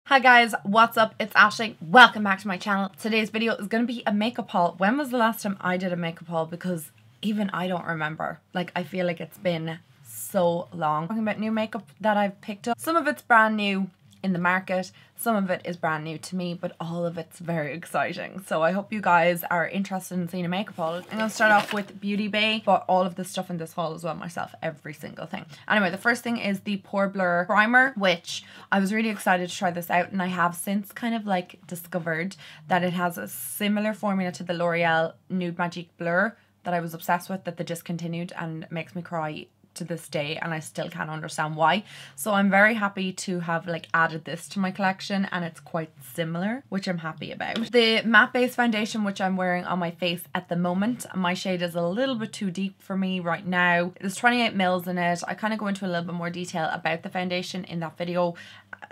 Hi guys, what's up? It's Ashley. Welcome back to my channel. Today's video is going to be a makeup haul. When was the last time I did a makeup haul? Because even I don't remember. Like, I feel like it's been so long. Talking about new makeup that I've picked up. Some of it's brand new in the market, some of it is brand new to me, but all of it's very exciting. So I hope you guys are interested in seeing a makeup haul. I'm going to start off with Beauty Bay. Bought all of the stuff in this haul as well myself, every single thing. Anyway, the first thing is the Pore Blur Primer, which I was really excited to try this out, and I have since kind of like discovered that it has a similar formula to the L'Oreal Nude Magic Blur that I was obsessed with, that they discontinued, and it makes me cry to this day, and I still can't understand why. So I'm very happy to have like added this to my collection, and it's quite similar, which I'm happy about. The matte base foundation, which I'm wearing on my face at the moment, my shade is a little bit too deep for me right now. There's 28 mils in it. I kind of go into a little bit more detail about the foundation in that video,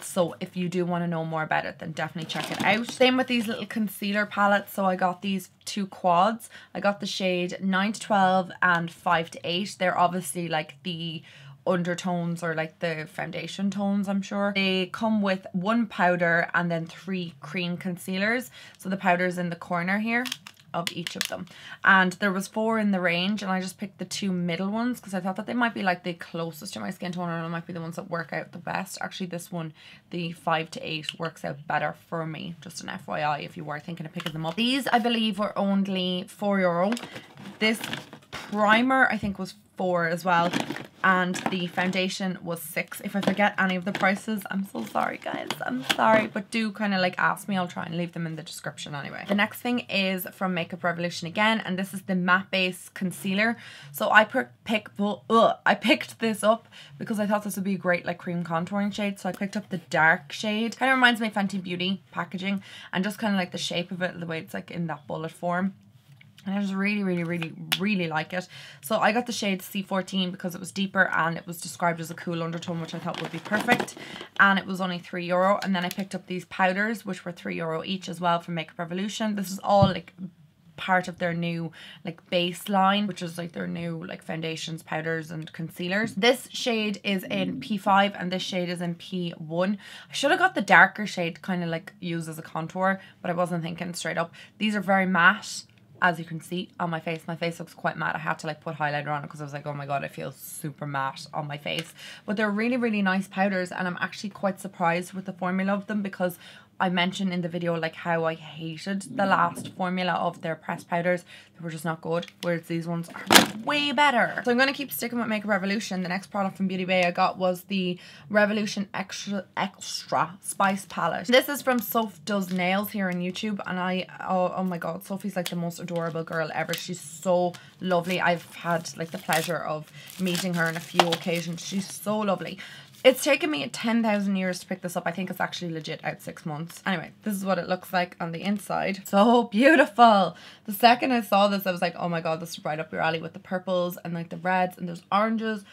so if you do want to know more about it, then definitely check it out. Same with these little concealer palettes. So I got these two quads. I got the shade 9 to 12 and 5 to 8. They're obviously like the undertones, or like the foundation tones, I'm sure. They come with one powder and then 3 cream concealers. So the powder's in the corner here of each of them, and there was 4 in the range, and I just picked the 2 middle ones because I thought that they might be like the closest to my skin tone, and it might be the ones that work out the best. Actually, this one, the 5 to 8, works out better for me. Just an FYI if you were thinking of picking them up. These I believe were only €4. This primer I think was 4 as well, and the foundation was 6. If I forget any of the prices, I'm so sorry guys, I'm sorry, but do kind of like ask me. I'll try and leave them in the description anyway. The next thing is from Makeup Revolution again, and this is the matte base concealer. So I picked this up because I thought this would be a great like cream contouring shade, so I picked up the dark shade. Kind of reminds me of Fenty Beauty packaging, and just kind of like the shape of it, the way it's like in that bullet form. And I just really like it. So I got the shade C14 because it was deeper and it was described as a cool undertone, which I thought would be perfect. And it was only €3. And then I picked up these powders, which were €3 each as well from Makeup Revolution. This is all like part of their new like baseline, which is like their new like foundations, powders and concealers. This shade is in P5 and this shade is in P1. I should have got the darker shade to kind of like use as a contour, but I wasn't thinking straight up. These are very matte. As you can see on my face looks quite matte. I had to like put highlighter on it because I was like, oh my god, it feels super matte on my face. But they're really nice powders, and I'm actually quite surprised with the formula of them, because I mentioned in the video like how I hated the last formula of their pressed powders. They were just not good, whereas these ones are way better. So I'm going to keep sticking with Makeup Revolution. The next product from Beauty Bay I got was the Revolution Extra Spice Palette. This is from Soph Does Nails here on YouTube, and oh my god, Sophie's like the most adorable girl ever. She's so lovely. I've had like the pleasure of meeting her on a few occasions. She's so lovely. It's taken me 10,000 years to pick this up. I think it's actually legit out 6 months. Anyway, this is what it looks like on the inside. So beautiful. The second I saw this, I was like, oh my god, this is right up your alley with the purples and like the reds, and there's oranges.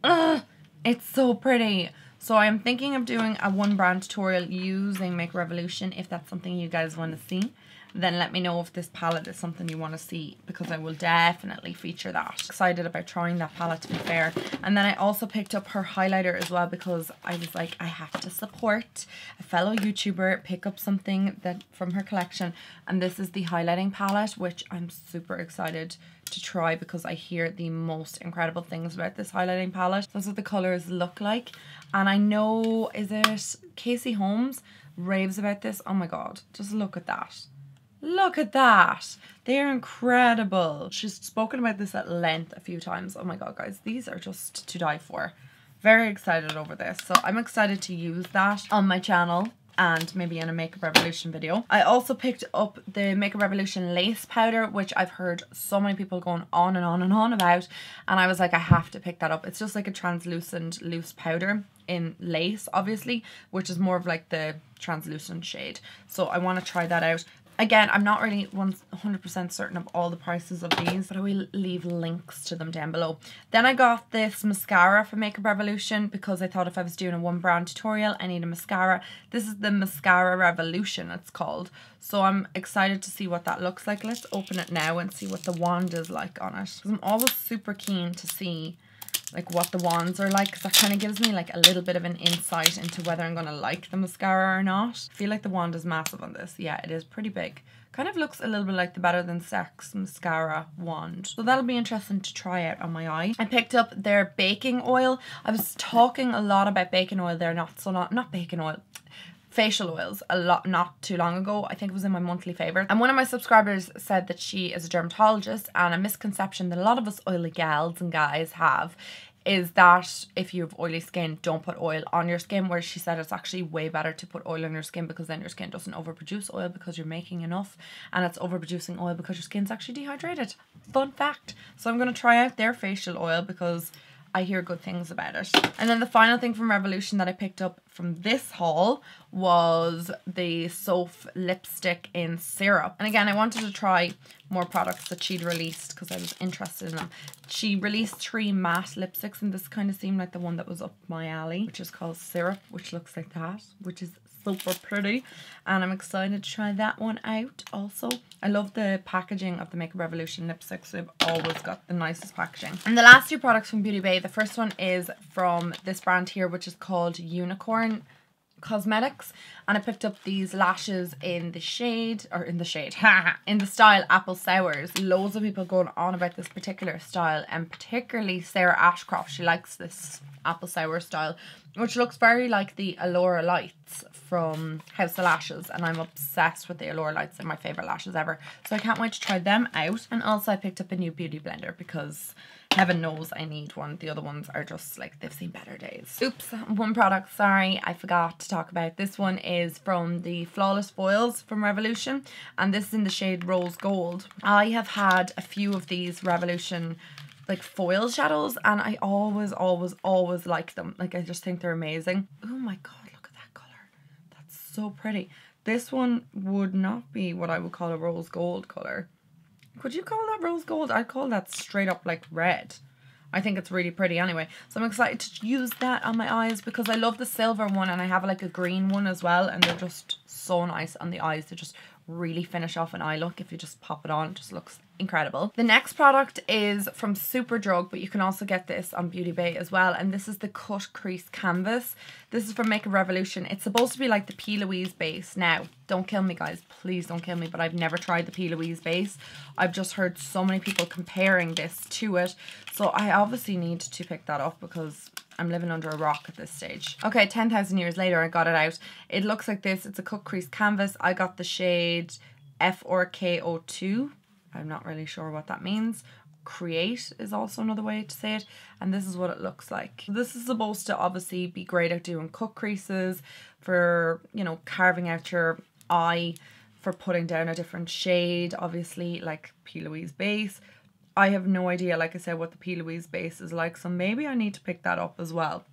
Ugh, it's so pretty. So I'm thinking of doing a 1 brand tutorial using Makeup Revolution. If that's something you guys want to see, then let me know if this palette is something you want to see, because I will definitely feature that. Excited about trying that palette, to be fair. And then I also picked up her highlighter as well, because I was like, I have to support a fellow YouTuber, pick up something that from her collection. And this is the highlighting palette, which I'm super excited to try because I hear the most incredible things about this highlighting palette. That's what the colors look like. And I know, is it Casey Holmes raves about this? Oh my god, just look at that. Look at that. They're incredible. She's spoken about this at length a few times. Oh my god, guys, these are just to die for. Very excited over this. So I'm excited to use that on my channel and maybe in a Makeup Revolution video. I also picked up the Makeup Revolution lace powder, which I've heard so many people going on and on about, and I was like, I have to pick that up. It's just like a translucent loose powder in lace, obviously, which is more of like the translucent shade. So I want to try that out. Again, I'm not really 100% certain of all the prices of these, but I will leave links to them down below. Then I got this mascara from Makeup Revolution because I thought if I was doing a 1 brand tutorial, I need a mascara. This is the Mascara Revolution, it's called. So I'm excited to see what that looks like. Let's open it now and see what the wand is like on it, because I'm always super keen to see like what the wands are like, because that kind of gives me like a little bit of an insight into whether I'm going to like the mascara or not. I feel like the wand is massive on this. Yeah, it is pretty big. Kind of looks a little bit like the Better Than Sex mascara wand. So that'll be interesting to try out on my eye. I picked up their baking oil. I was talking a lot about baking oil there, not baking oil, facial oils a lot not too long ago. I think it was in my monthly favourite. And one of my subscribers said that she is a dermatologist, and a misconception that a lot of us oily gals and guys have is that if you have oily skin, don't put oil on your skin, whereas she said it's actually way better to put oil on your skin because then your skin doesn't overproduce oil because you're making enough, and it's overproducing oil because your skin's actually dehydrated. Fun fact. So I'm going to try out their facial oil because I hear good things about it. And then the final thing from Revolution that I picked up from this haul was the Soph lipstick in syrup. And again, I wanted to try more products that she'd released because I was interested in them. She released 3 matte lipsticks, and this kind of seemed like the one that was up my alley, which is called Syrup, which looks like that, which is super pretty, and I'm excited to try that one out also. I love the packaging of the Makeup Revolution lipsticks. They've always got the nicest packaging. And the last 2 products from Beauty Bay, the first one is from this brand here, which is called Unicorn Cosmetics, and I picked up these lashes in the shade, in the style Apple Sours. Loads of people going on about this particular style, and particularly Sarah Ashcroft. She likes this Apple Sour style, which looks very like the Allura Lights from House of Lashes, and I'm obsessed with the Allura Lights. They're my favourite lashes ever, so I can't wait to try them out. And also I picked up a new beauty blender because heaven knows I need one. The other ones are just like, they've seen better days. Oops, one product, sorry, I forgot to talk about. This one is from the Flawless Foils from Revolution, and this is in the shade Rose Gold. I have had a few of these Revolution like foil shadows, and I always like them. Like, I just think they're amazing. Oh my god, look at that colour. That's so pretty. This one would not be what I would call a rose gold colour. Could you call that rose gold? I'd call that straight up like red. I think it's really pretty anyway. So I'm excited to use that on my eyes because I love the silver one, and I have like a green one as well, and they're just so nice on the eyes. They just really finish off an eye look. If you just pop it on, it just looks incredible. The next product is from Superdrug, but you can also get this on Beauty Bay as well, and this is the Cut Crease Canvas. This is from Makeup Revolution. It's supposed to be like the P. Louise base. Now, don't kill me guys, please don't kill me, but I've never tried the P. Louise base. I've just heard so many people comparing this to it, so I obviously need to pick that up because I'm living under a rock at this stage. Okay, 10,000 years later, I got it out. It looks like this. It's a Cut Crease Canvas. I got the shade FRKO2. I'm not really sure what that means. Create is also another way to say it, and this is what it looks like. This is supposed to obviously be great at doing cut creases, for, you know, carving out your eye, for putting down a different shade, obviously like P. Louise base. I have no idea, like I said, what the P. Louise base is like, so maybe I need to pick that up as well.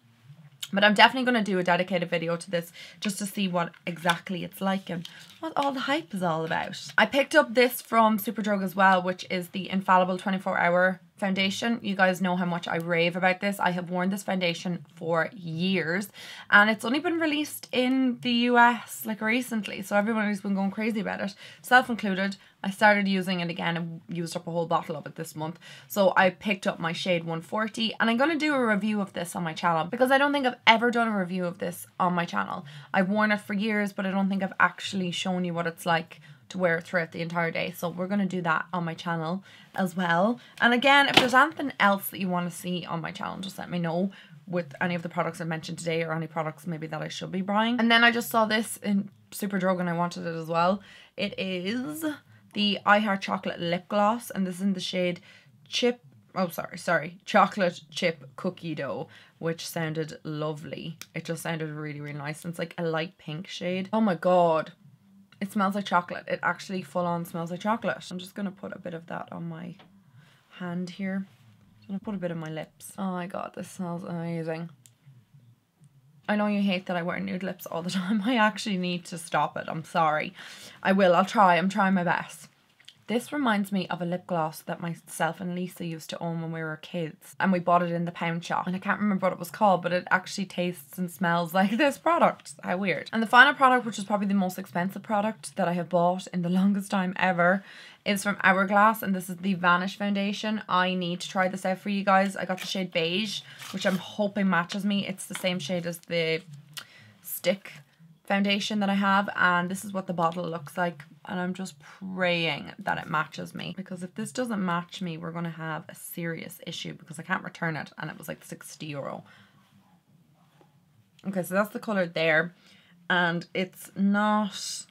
But I'm definitely going to do a dedicated video to this just to see what exactly it's like and what all the hype is all about. I picked up this from Superdrug as well, which is the Infallible 24-Hour Foundation. You guys know how much I rave about this. I have worn this foundation for years, and it's only been released in the US like recently, so everybody's been going crazy about it, self included. I started using it again and used up a whole bottle of it this month. So I picked up my shade 140, and I'm going to do a review of this on my channel because I don't think I've ever done a review of this on my channel. I've worn it for years, but I don't think I've actually shown you what it's like to wear it throughout the entire day. So we're going to do that on my channel as well. And again, if there's anything else that you want to see on my channel, just let me know with any of the products I mentioned today, or any products maybe that I should be buying. And then I just saw this in Superdrug and I wanted it as well. It is the I Heart Chocolate Lip Gloss, and this is in the shade Chocolate Chip Cookie Dough, which sounded lovely. It just sounded really, really nice. And it's like a light pink shade. Oh my god. It smells like chocolate. It actually full on smells like chocolate. I'm just going to put a bit of that on my hand here. I'm going to put a bit on my lips. Oh my god, this smells amazing. I know you hate that I wear nude lips all the time. I actually need to stop it. I'm sorry. I will. I'll try. I'm trying my best. This reminds me of a lip gloss that myself and Lisa used to own when we were kids. And we bought it in the pound shop. And I can't remember what it was called, but it actually tastes and smells like this product. How weird. And the final product, which is probably the most expensive product that I have bought in the longest time ever, is from Hourglass, and this is the Vanish Foundation. I need to try this out for you guys. I got the shade Beige, which I'm hoping matches me. It's the same shade as the stick foundation that I have, and this is what the bottle looks like, and I'm just praying that it matches me, because if this doesn't match me, we're going to have a serious issue, because I can't return it, and it was like €60. Okay, so that's the colour there, and it's not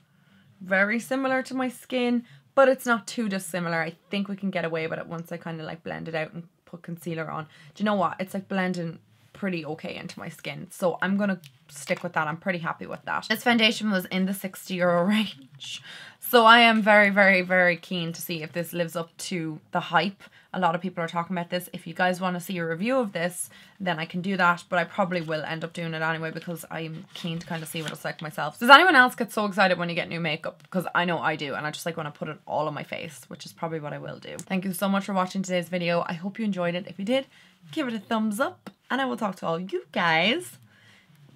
very similar to my skin, but it's not too dissimilar. I think we can get away with it once I kind of like blend it out and put concealer on. Do you know what? It's like blending pretty okay into my skin. So I'm going to stick with that. I'm pretty happy with that. This foundation was in the €60 range. So I am very, very, very keen to see if this lives up to the hype. A lot of people are talking about this. If you guys want to see a review of this, then I can do that. But I probably will end up doing it anyway, because I'm keen to kind of see what it's like myself. Does anyone else get so excited when you get new makeup? Because I know I do. And I just like want to put it all on my face, which is probably what I will do. Thank you so much for watching today's video. I hope you enjoyed it. If you did, give it a thumbs up. And I will talk to all you guys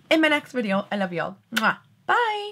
in my next video. I love you all. Mwah. Bye.